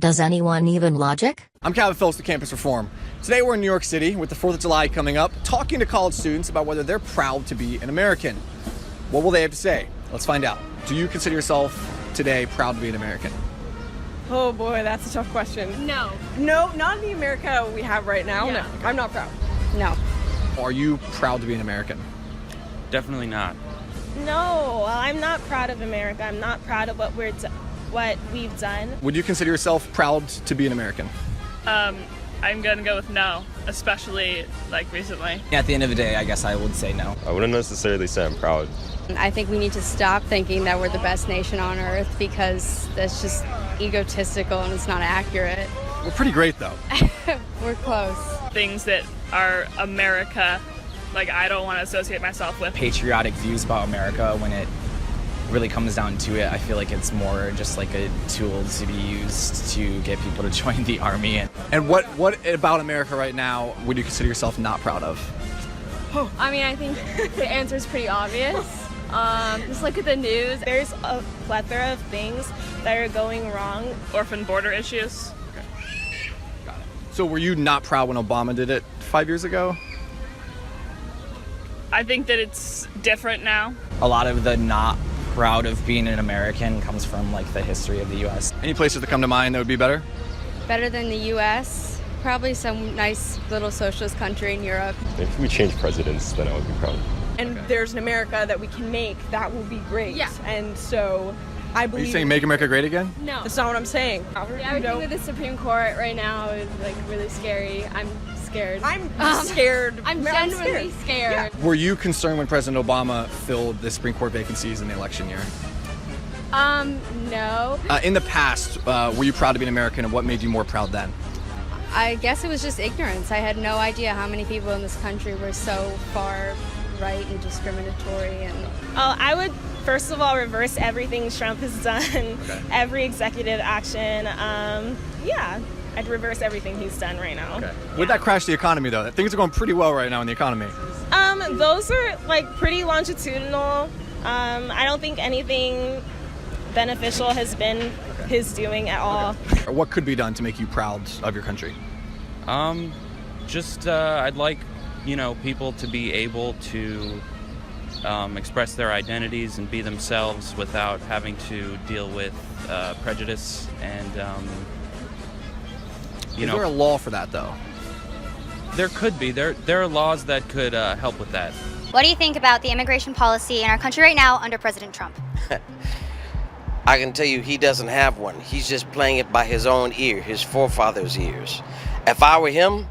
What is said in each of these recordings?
Does anyone even logic? I'm Calvin Phillips with Campus Reform. Today we're in New York City with the 4th of July coming up, talking to college students about whether they're proud to be an American. What will they have to say? Let's find out. Do you consider yourself today proud to be an American? Oh boy, that's a tough question. No. No, not in the America we have right now. Yeah. No, I'm not proud. No. Are you proud to be an American? Definitely not. No, I'm not proud of America. I'm not proud of what we've done. Would you consider yourself proud to be an American? I'm gonna go with no, especially like recently. At the end of the day, I guess I would say no. I wouldn't necessarily say I'm proud. I think we need to stop thinking that we're the best nation on earth because that's just egotistical and it's not accurate. We're pretty great though. We're close. Things that are America, like I don't want to associate myself with. Patriotic views about America, when it really comes down to it, I feel like it's more just like a tool to be used to get people to join the army. And what about America right now would you consider yourself not proud of? I mean, I think the answer is pretty obvious. Just look at the news. There's a plethora of things that are going wrong. Orphan border issues. Got it. So were you not proud when Obama did it 5 years ago? I think that it's different now. A lot of the not proud of being an American comes from like the history of the U.S. Any places that come to mind that would be better? Better than the U.S., probably some nice little socialist country in Europe. If we change presidents, then I would be proud. And there's an America that we can make that will be great. Yeah. And so I Are believe. you saying make America great again? No. That's not what I'm saying. Everything with the Supreme Court right now is like really scary. I'm scared. I'm scared. I'm genuinely scared. Were you concerned when President Obama filled the Supreme Court vacancies in the election year? No. In the past, were you proud to be an American, and what made you more proud then? I guess it was just ignorance. I had no idea how many people in this country were so far right and discriminatory. And I would first of all reverse everything Trump has done. Okay. Every executive action. I'd reverse everything he's done right now. Okay. Would that crash the economy though? Things are going pretty well right now in the economy. Those are like pretty longitudinal. I don't think anything beneficial has been his doing at all. What could be done to make you proud of your country? I'd like, people to be able to express their identities and be themselves without having to deal with prejudice and, Is there a law for that though? There could be. There are laws that could help with that. What do you think about the immigration policy in our country right now under President Trump? I can tell you he doesn't have one. He's just playing it by his own ear, his forefathers' ears. If I were him,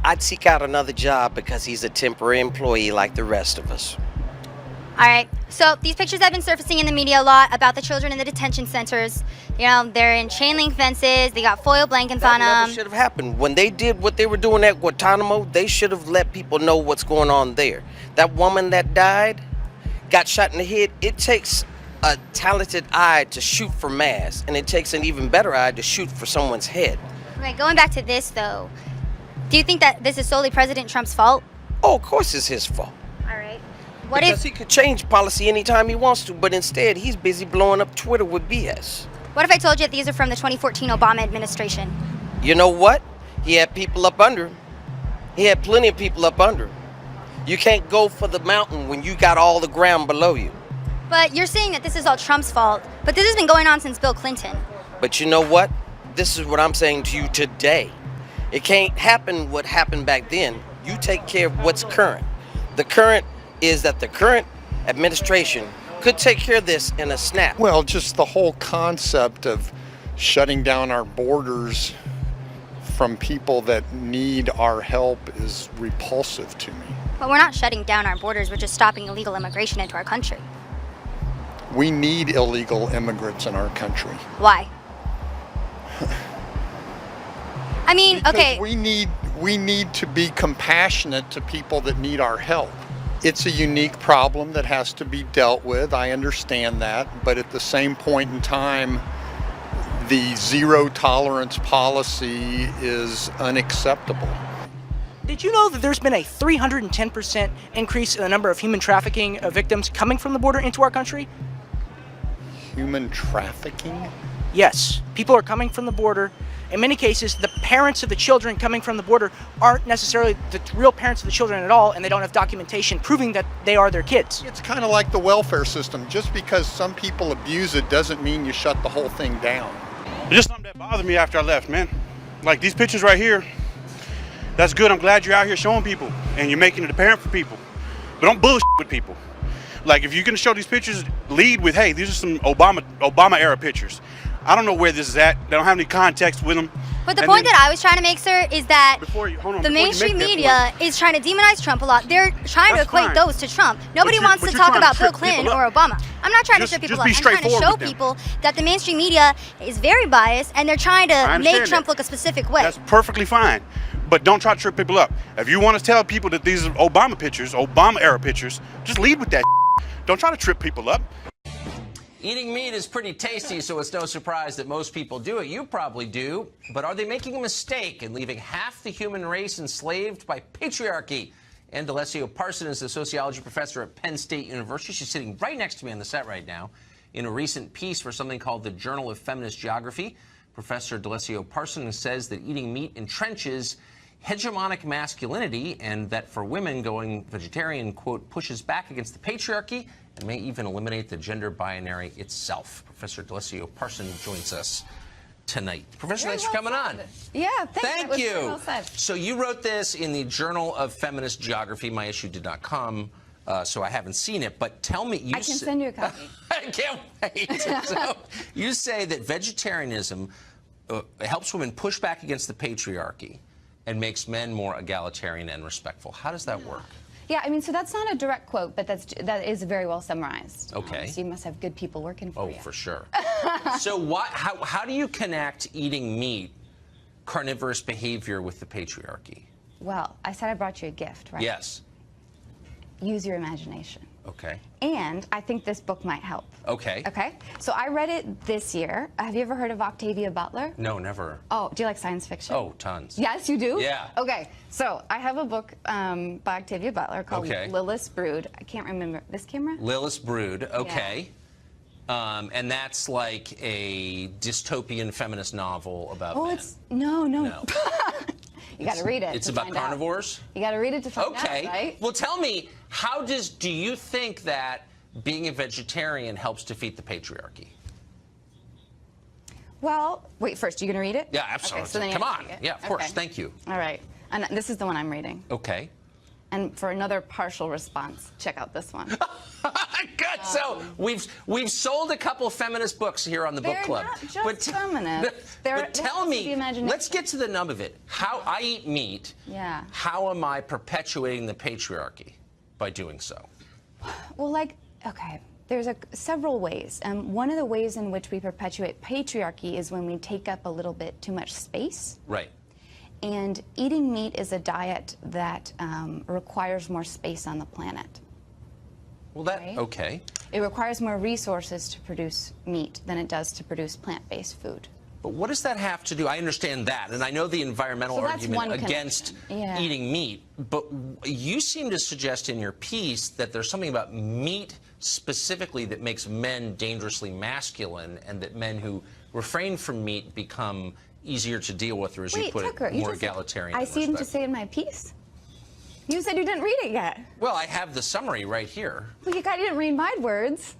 I'd seek out another job because he's a temporary employee like the rest of us. All right, so these pictures have been surfacing in the media a lot about the children in the detention centers. They're in chain link fences, they got foil blankets on That them. never should have happened. When they did what they were doing at Guantanamo, they should have let people know what's going on there. That woman that died, got shot in the head, it takes a talented eye to shoot for mass, and it takes an even better eye to shoot for someone's head. Okay, going back to this though, do you think that this is solely President Trump's fault? Oh, of course it's his fault. All right. What Because if he could change policy anytime he wants to, but instead he's busy blowing up Twitter with BS. What if I told you that these are from the 2014 Obama administration? You know what? He had people up under him. He had plenty of people up under him. You can't go for the mountain when you got all the ground below you. But you're saying that this is all Trump's fault, but this has been going on since Bill Clinton. But you know what? This is what I'm saying to you today. It can't happen what happened back then. You take care of what's current. The current is that the current administration could take care of this in a snap. Well, just the whole concept of shutting down our borders from people that need our help is repulsive to me. But we're not shutting down our borders, we're just stopping illegal immigration into our country. We need illegal immigrants in our country. Why? I mean, Because okay. we need to be compassionate to people that need our help. It's a unique problem that has to be dealt with. I understand that, but at the same point in time, the zero tolerance policy is unacceptable. Did you know that there's been a 310% increase in the number of human trafficking victims coming from the border into our country? Human trafficking? Yes, people are coming from the border. In many cases, the parents of the children coming from the border aren't necessarily the real parents of the children at all, and they don't have documentation proving that they are their kids. It's kind of like the welfare system. Just because some people abuse it doesn't mean you shut the whole thing down. It's just something that bothered me after I left, man. Like these pictures right here, that's good. I'm glad you're out here showing people and you're making it apparent for people. But don't bullshit with people. Like if you're gonna show these pictures, lead with, hey, these are some Obama era pictures. I don't know where this is at. They don't have any context with them. But the point that I was trying to make, sir, is that the mainstream media is trying to demonize Trump a lot. They're trying to equate those to Trump. Nobody wants to talk about Bill Clinton or Obama. I'm not trying to trip people up. I'm trying to show people that the mainstream media is very biased and they're trying to make Trump look a specific way. That's perfectly fine. But don't try to trip people up. If you want to tell people that these are Obama pictures, Obama era pictures, just lead with that. Don't try to trip people up. Eating meat is pretty tasty, so it's no surprise that most people do it. You probably do. But are they making a mistake in leaving half the human race enslaved by patriarchy? And D'Alessio Parson is a sociology professor at Penn State University. She's sitting right next to me on the set right now. In a recent piece for something called the Journal of Feminist Geography, Professor D'Alessio Parson says that eating meat entrenches hegemonic masculinity and that for women going vegetarian, quote, pushes back against the patriarchy and may even eliminate the gender binary itself. Professor D'Alessio Parson joins us tonight. Professor, thanks for coming on. Yeah, thank you. Well said. So you wrote this in the Journal of Feminist Geography. My issue did not come, so I haven't seen it. But tell me, I can send you a copy. I can't wait. So you say that vegetarianism helps women push back against the patriarchy and makes men more egalitarian and respectful. How does that work? Yeah, I mean, so that's not a direct quote, but that is very well summarized. Okay. So you must have good people working for you. Oh, for sure. So how do you connect eating meat, carnivorous behavior, with the patriarchy? Well, I said I brought you a gift, right? Yes. Use your imagination. Okay. And I think this book might help. Okay. Okay? So I read it this year. Have you ever heard of Octavia Butler? No, never. Oh, do you like science fiction? Oh, tons. Yes, you do? Yeah. Okay, so I have a book by Octavia Butler called Okay. Lilith's Brood. I can't remember. This camera? Lilith's Brood, okay. And that's like a dystopian feminist novel about men. No. No. You got to read it. It's to about find out. carnivores? You got to read it to find out, Okay. right? Well, tell me, do you think that being a vegetarian helps defeat the patriarchy? Well, wait, first, you going to read it? Yeah, absolutely. Okay, so then you Come have on. to read it. Yeah, of course. Okay. Thank you. All right. And this is the one I'm reading. Okay. And for another partial response, check out this one. Good. So we've sold a couple feminist books here on the book club. They're not just feminist. But tell me, let's get to the nub of it. How I eat meat. Yeah. How am I perpetuating the patriarchy by doing so? Well, okay, there's several ways. One of the ways in which we perpetuate patriarchy is when we take up a little bit too much space. Right. And eating meat is a diet that requires more space on the planet. Well, okay. It requires more resources to produce meat than it does to produce plant-based food. But what does that have to do? I understand that, and I know the environmental argument against eating meat, but you seem to suggest in your piece that there's something about meat specifically that makes men dangerously masculine, and that men who refrain from meat become easier to deal with, or as you put Tucker, it, more egalitarian. I seem to say in my piece. You said you didn't read it yet. Well, I have the summary right here. Well, you didn't read my words.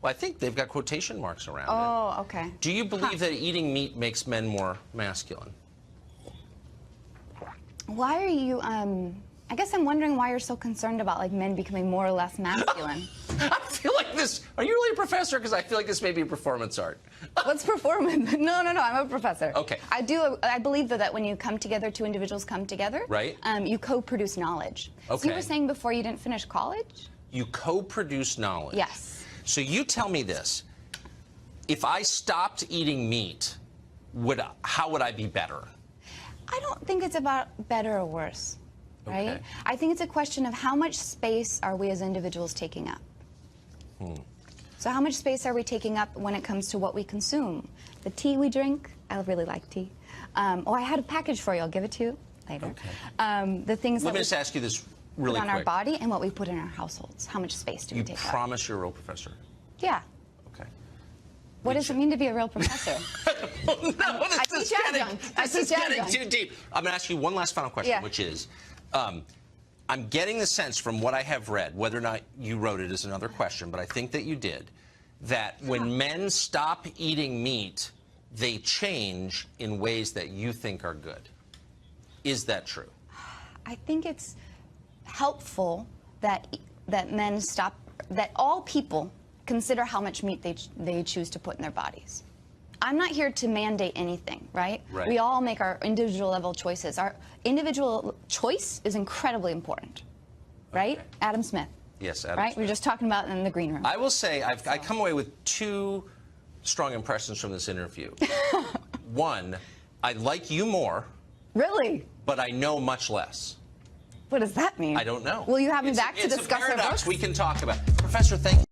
Well, I think they've got quotation marks around it. Oh, okay. Do you believe that eating meat makes men more masculine? Why are you, I guess I'm wondering why you're so concerned about, men becoming more or less masculine. I feel like this, are you really a professor? Because I feel like this may be performance art. What's performance? No, I'm a professor. Okay. I believe that when you come together, two individuals come together. Right. You co-produce knowledge. Okay. So you were saying before you didn't finish college? You co-produce knowledge. Yes. So you tell me this. If I stopped eating meat, how would I be better? I don't think it's about better or worse, right? Okay. I think it's a question of how much space are we as individuals taking up? So how much space are we taking up when it comes to what we consume? The tea we drink, I really like tea. I had a package for you, I'll give it to you later. Okay. The things Let that me just ask you this really put on quick. our body and what we put in our households. How much space do we take up? You promise you're a real professor? Yeah. Okay. What does it mean to be a real professor? I teach adjunct. This is getting too deep. I'm going to ask you one last final question, which is, I'm getting the sense from what I have read, whether or not you wrote it is another question, but I think that you did, that when men stop eating meat, they change in ways that you think are good. Is that true? I think it's helpful that men stop, that all people consider how much meat they choose to put in their bodies. I'm not here to mandate anything, right? We all make our individual level choices. Our individual choice is incredibly important, right? Adam Smith. Yes, Adam right? Smith. We were just talking about it in the green room. I will say I come away with 2 strong impressions from this interview. One, I like you more. Really? But I know much less. What does that mean? I don't know. Will you have me back to discuss our paradox books? we can talk about. Professor, thank you.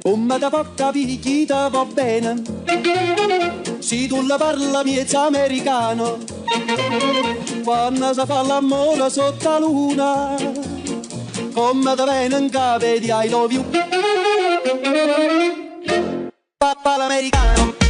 Come da porca picchita va bene, se tu la parla miezza americano, quando si fa l'amore sotto la luna, come da bene in capo di I love you, papà l'americano.